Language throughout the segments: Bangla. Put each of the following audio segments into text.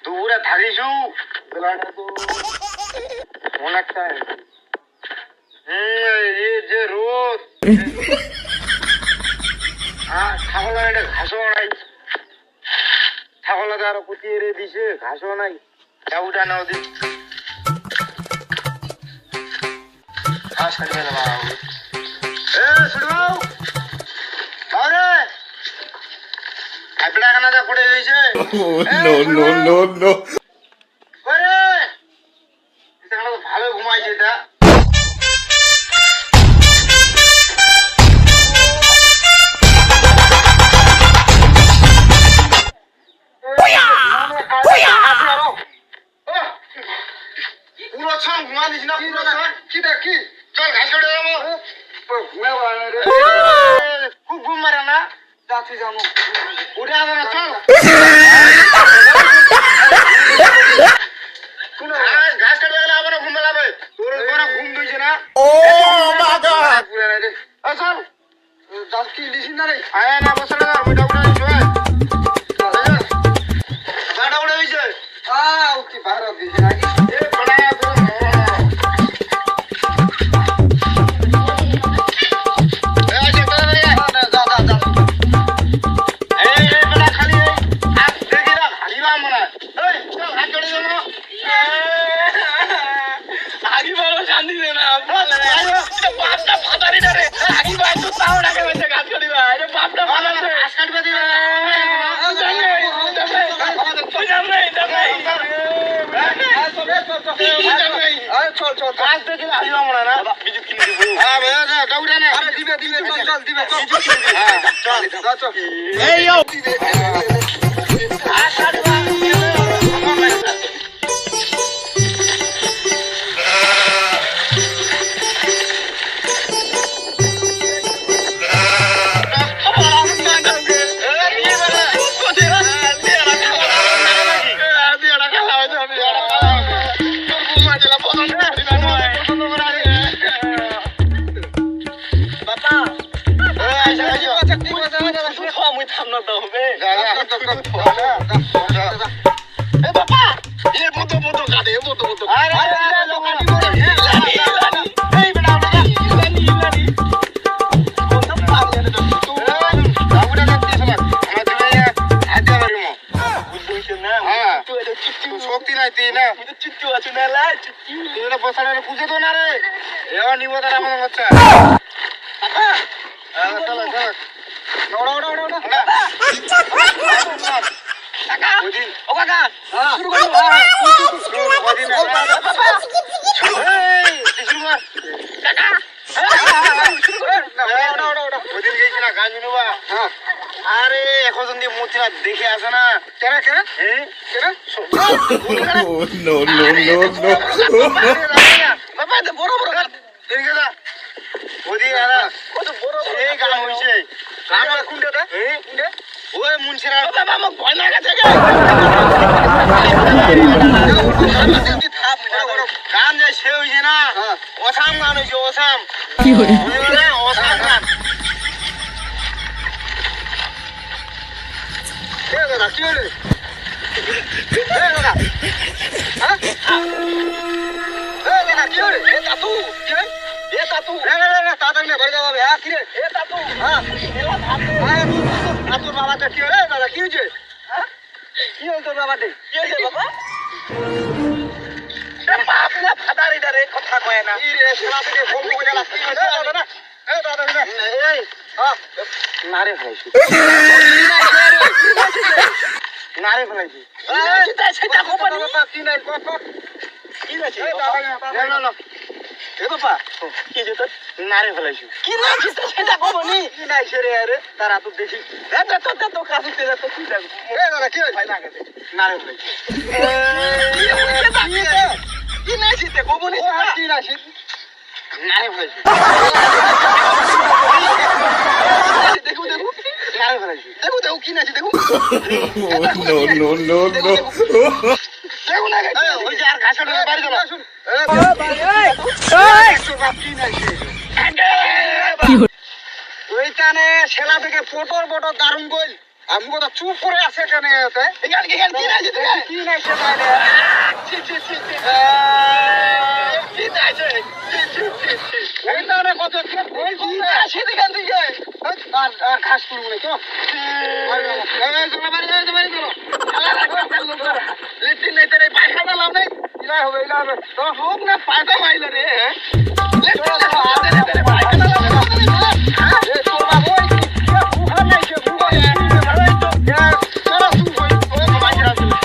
দুপুরে থাকিছু বেলাটা তো অনেকটা যে রোদ ছাগল এটা ঘাসও নাই ছাগলটা আরো কুটিয়ে রে দিছে ঘাসও নাই উঠা নাও দি ঘাস কাটিয়ে দেবা শুনবাও আরে আপনা খানা যা পড়ে গেছে নো আরে এটা ভালো ঘুমাইছে এটা পুরো ছন ঘুমা দিস না পুরো ছন কি চল ঘাস কাটে যাবো খুব ঘুম মারে না যাচ্ছি যাবো উঠে আসে না চল ঘাস কাটে গেলে আবার ঘুম মেলাবে তোর ঘুম দিয়েছে না চল যাস কি লিসিন না রে আয় না বসে না ওইটা উঠে দিচ্ছে বাটা উঠে দিচ্ছে কি বাইরে দিয়েছে নাকি শক্তি নাই তুই না চিত্তু আছো না তুই বসানো পুজো তো না রে এবার নিব তারা মনে হচ্ছে আরে এখন যদি মূর্তি না দেখে আসে না কেনা কেনা বড় বড় এই গান হয়েছে ওই মুন্সিরা ভয় না গেছে গান যে সে হয়েছে না অসাম গান হয়েছে অসাম অসাম গান দাদা কি হলে দাদা কি হলে তাতু কি হয় তাতু তাড়াতাড়ি না ঘরে যাওয়া হবে হ্যাঁ কিরে তাতু হ্যাঁ তোর বাবাটা কি হলে দাদা কি হয়েছে হ্যাঁ কি হল তোর বাবাতে কি হয়েছে বাবা বাপনা ফাদারিটা রে কথা কয় না ই রে শালা থেকে বলবো কই গেল কি হয়েছে দাদা না দাদা এই হ্যাঁ নারে ফেলাইছি নারে ফেলাইছি সেটা খবর কি নাই কি আছে না না এ বাবা কি যে তোর নারে ফেলাইছি কি না সেটা খবর নেই কি নাই সেরে আরে তারা তো দেখি এটা তো কাছে তেরা তো কি যাবে এ দাদা কি হয় না গেছে নারে ফেলাইছি কি নাই সেটা খবর নেই কি নাই সেটা নারে ফেলাইছি দেখো নারে ফেলাইছি দেখো কি নাই দেখো নো দেখো না ওই যে আর ঘাসের বাড়ি গেল শুন ওইখানে শেলা থেকে ফটো দারুণ গোল আমি কথা চুপ করে আছে কেন এতে এখানে কি নাই কি নাই সে বাইরে ছি ছি ছি ছি কি নাই সে এই না না কত ওই কি আছে এখান থেকে আর ঘাস তুলব না তো এই তোমরা বাড়ি যাও বাড়ি চলো লেটিন নাই তোরে পায়খানা লাভ নাই ইলা হবে তো হোক না পায়টা মাইলা রে লেটরা তো আদে রে পায়খানা লাভ এ তোর বাবা ওই কি বুহা নাই সে বুহা ভাই তো সারা তুই ওই মাইরা না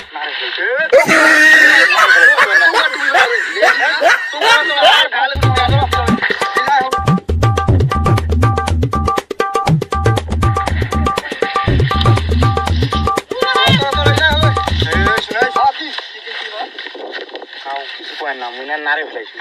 রে নারে ফেলাইছি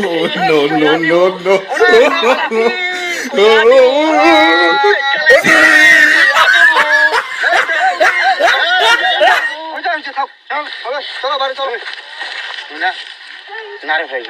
Oh, no, no, no, no. নারে ভাই